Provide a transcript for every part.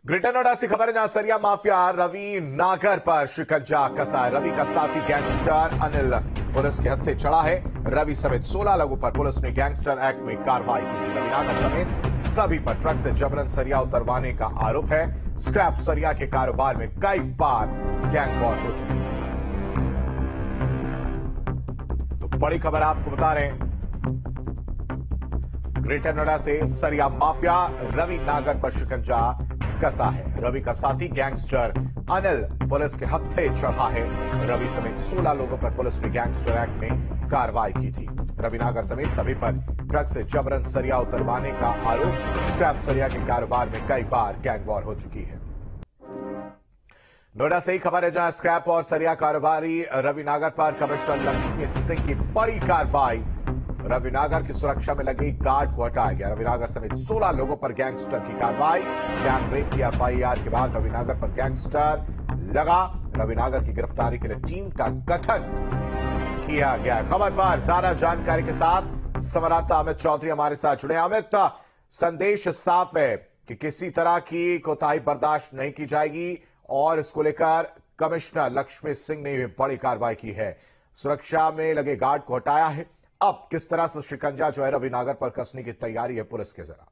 Greater Noida से खबर है, जहां सरिया माफिया रवि नागर पर शिकंजा कसा है। रवि का साथी गैंगस्टर अनिल पुलिस के हत्थे चढ़ा है। रवि समेत 16 लोगों पर पुलिस ने गैंगस्टर एक्ट में कार्रवाई की थी। रवि नागर समेत सभी पर ट्रक से जबरन सरिया उतरवाने का आरोप है। स्क्रैप सरिया के कारोबार में कई बार गैंग वॉर हो चुकी है। तो बड़ी खबर आपको बता रहे हैं, ग्रेटर नोएडा से सरिया माफिया रवि नागर पर शिकंजा कसा है। रवि का साथी गैंगस्टर अनिल पुलिस के हत्थे चढ़ा है। रवि समेत 16 लोगों पर पुलिस ने गैंगस्टर एक्ट में कार्रवाई की थी। रवि नागर समेत सभी पर ट्रक से जबरन सरिया उतरवाने का आरोप। स्क्रैप सरिया के कारोबार में कई बार गैंग वॉर हो चुकी है। नोएडा से ही खबर है, जहां स्क्रैप और सरिया कारोबारी रवि नागर पर कमिश्नर लक्ष्मी सिंह की बड़ी कार्रवाई। रवि नागर की सुरक्षा में लगी गार्ड को हटाया गया। रवि नागर समेत 16 लोगों पर गैंगस्टर की कार्रवाई। गैंग रेप की एफआईआर के बाद रवि नागर पर गैंगस्टर लगा। रवि नागर की गिरफ्तारी के लिए टीम का गठन किया गया। खबर पर ज्यादा जानकारी के साथ संवाददाता अमित चौधरी हमारे साथ जुड़े। अमित, संदेश साफ है कि किसी तरह की कोताही बर्दाश्त नहीं की जाएगी और इसको लेकर कमिश्नर लक्ष्मी सिंह ने बड़ी कार्रवाई की है। सुरक्षा में लगे गार्ड को हटाया है। अब किस तरह से शिकंजा जो है रवि नागर पर कसने की तैयारी है पुलिस के? जरा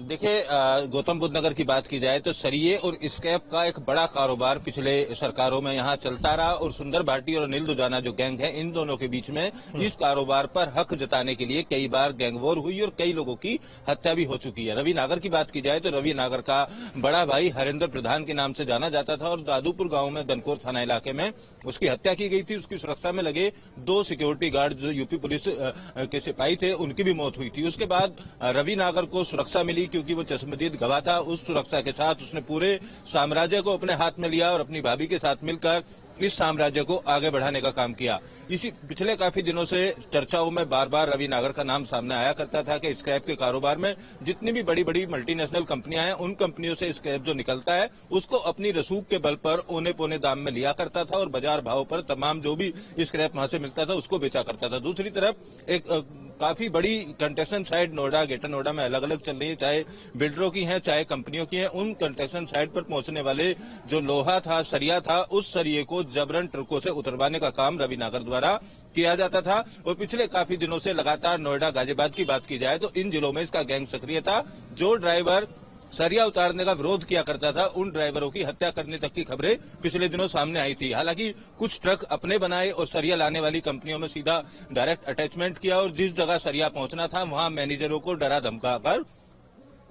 देखिए, गौतम बुद्ध नगर की बात की जाए तो सरिये और स्क्रैप का एक बड़ा कारोबार पिछले सरकारों में यहाँ चलता रहा और सुंदर भाटी और अनिल दुजाना जो गैंग है, इन दोनों के बीच में इस कारोबार पर हक जताने के लिए कई बार गैंग वॉर हुई और कई लोगों की हत्या भी हो चुकी है। रवि नागर की बात की जाए तो रवि नागर का बड़ा भाई हरेंद्र प्रधान के नाम से जाना जाता था और दादूपुर गांव में दनकोर थाना इलाके में उसकी हत्या की गई थी। उसकी सुरक्षा में लगे 2 सिक्योरिटी गार्ड जो यूपी पुलिस के सिपाही थे, उनकी भी मौत हुई थी। उसके बाद रवि नागर को सुरक्षा मिली क्योंकि वो चश्मदीद गवाह था। उस सुरक्षा के साथ उसने पूरे साम्राज्य को अपने हाथ में लिया और अपनी भाभी के साथ मिलकर इस साम्राज्य को आगे बढ़ाने का काम किया। इसी पिछले काफी दिनों से चर्चाओं में बार बार रवि नागर का नाम सामने आया करता था कि स्क्रैप के कारोबार में जितनी भी बड़ी बड़ी मल्टीनेशनल कंपनियां हैं, उन कंपनियों से स्क्रैप जो निकलता है उसको अपनी रसूख के बल पर औने पौने दाम में लिया करता था और बाजार भाव पर तमाम जो भी स्क्रैप वहां से मिलता था उसको बेचा करता था। दूसरी तरफ एक काफी बड़ी construction site Noida, greater Noida में अलग अलग चल रही है, चाहे बिल्डरों की है चाहे कंपनियों की है। उन कंस्ट्रक्शन साइट पर पहुंचने वाले जो लोहा था, सरिया था, उस सरिये को जबरन ट्रकों से उतरवाने का काम रवि नागर द्वारा किया जाता था। और पिछले काफी दिनों से लगातार नोएडा, गाजियाबाद की बात की जाए तो इन जिलों में इसका गैंग सक्रिय था। जो ड्राइवर सरिया उतारने का विरोध किया करता था, उन ड्राइवरों की हत्या करने तक की खबरें पिछले दिनों सामने आई थी। हालांकि कुछ ट्रक अपने बनाए और सरिया लाने वाली कंपनियों में सीधा डायरेक्ट अटैचमेंट किया और जिस जगह सरिया पहुंचना था वहां मैनेजरों को डरा धमकाकर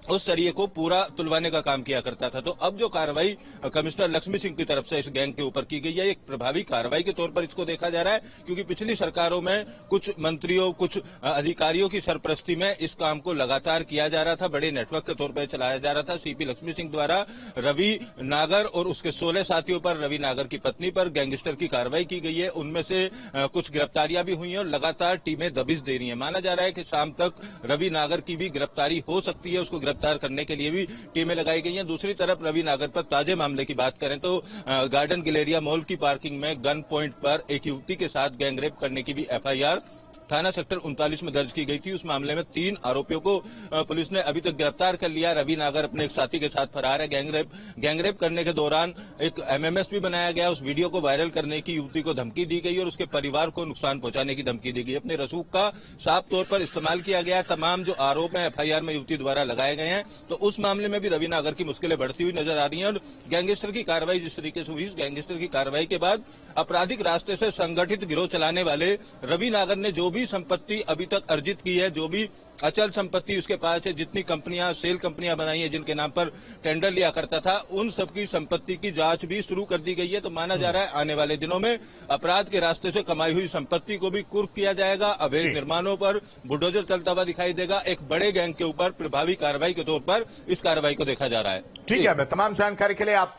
उस सरिये को पूरा तुलवाने का काम किया करता था। तो अब जो कार्रवाई कमिश्नर लक्ष्मी सिंह की तरफ से इस गैंग के ऊपर की गई है, एक प्रभावी कार्रवाई के तौर पर इसको देखा जा रहा है, क्योंकि पिछली सरकारों में कुछ मंत्रियों, कुछ अधिकारियों की सरपरस्ती में इस काम को लगातार किया जा रहा था, बड़े नेटवर्क के तौर पर चलाया जा रहा था। सीपी लक्ष्मी सिंह द्वारा रवि नागर और उसके 16 साथियों पर, रवि नागर की पत्नी पर गैंगस्टर की कार्रवाई की गई है। उनमें से कुछ गिरफ्तारियां भी हुई हैं और लगातार टीमें दबिश दे रही हैं। माना जा रहा है कि शाम तक रवि नागर की भी गिरफ्तारी हो सकती है, उसको गिरफ्तार करने के लिए भी टीमें लगाई गई हैं। दूसरी तरफ रवि नागर पर ताजे मामले की बात करें तो गार्डन गैलेरिया मॉल की पार्किंग में गन पॉइंट पर एक युवती के साथ गैंग रेप करने की भी एफआईआर थाना सेक्टर 39 में दर्ज की गई थी। उस मामले में 3 आरोपियों को पुलिस ने अभी तक गिरफ्तार कर लिया। रवि नागर अपने एक साथी के साथ फरार है। गैंग रेप करने के दौरान एक एमएमएस भी बनाया गया। उस वीडियो को वायरल करने की युवती को धमकी दी गई और उसके परिवार को नुकसान पहुंचाने की धमकी दी गई। अपने रसूख का साफ तौर पर इस्तेमाल किया गया। तमाम जो आरोप है एफआईआर में युवती द्वारा लगाए गए हैं, तो उस मामले में भी रवि नागर की मुश्किलें बढ़ती हुई नजर आ रही हैं। और गैंगस्टर की कार्रवाई जिस तरीके से हुई, इस गैंगस्टर की कार्रवाई के बाद आपराधिक रास्ते से संगठित गिरोह चलाने वाले रवि नागर ने जो भी संपत्ति अभी तक अर्जित की है, जो भी अचल संपत्ति उसके पास है, जितनी कंपनियां, सेल कंपनियां बनाई है जिनके नाम पर टेंडर लिया करता था, उन सबकी संपत्ति की जांच भी शुरू कर दी गई है। तो माना जा रहा है आने वाले दिनों में अपराध के रास्ते से कमाई हुई संपत्ति को भी कुर्क किया जाएगा। अवैध निर्माणों पर बुलडोजर चलता हुआ दिखाई देगा। एक बड़े गैंग के ऊपर प्रभावी कार्रवाई के तौर पर इस कार्रवाई को देखा जा रहा है। ठीक है, मैं तमाम जानकारी के लिए आपका